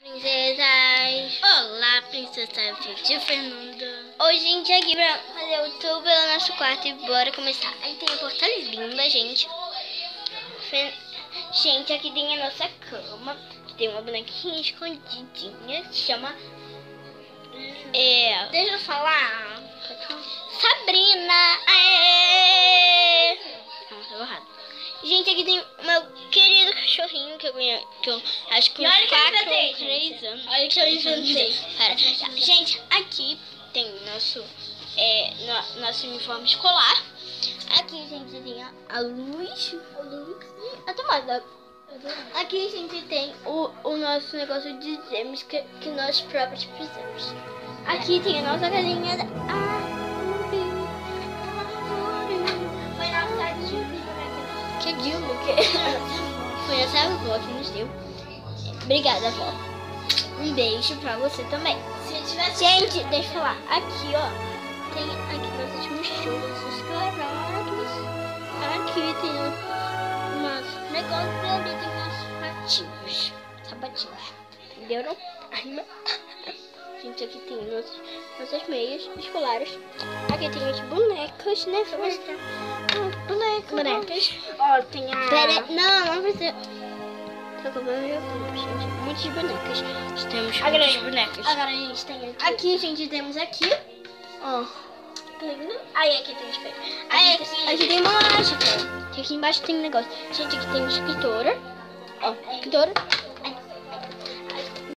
Princesas! Olá, princesa de Fernanda! Oi, gente, aqui pra fazer o tour pelo nosso quarto e bora começar. Aí tem a porta linda, gente. Gente, aqui tem a nossa cama, que tem uma bonequinha escondidinha, que se chama... Deixa eu falar. Sabrina! Aê! Não, tá errado. Gente, aqui tem o meu querido cachorrinho que eu acho que uns 4 ou 3 anos. Olha que eu inventei. Pera. Gente, aqui tem nosso uniforme escolar. Aqui, gente, tem a luz. A tomada. Aqui, gente, tem o nosso negócio de exames que nós próprios fizemos. Aqui tem a nossa galinha da Foi na cidade de que digo que foi essa avó que nos deu. Obrigada, avó. Um beijo pra você também. Se tivesse... Gente, deixa eu falar. Aqui, ó. Tem aqui nossos mochilas carados. Aqui tem umas negócios e ali tem umas sapatinhos. Entenderam? Gente, aqui tem nossas meias escolares. Aqui tem as bonecas, né? Bonecas. Ó, tem a... Pera, não precisa. Tô acabando meu tempo, gente. Muitas bonecas. Temos muitas bonecas. Agora a gente tem aqui. Aqui, gente, temos aqui. Ó. Aí aqui tem espelho. Aí aqui tem uma mágica. Aqui embaixo tem um negócio. Gente, aqui tem uma escritora. Ó, escritora.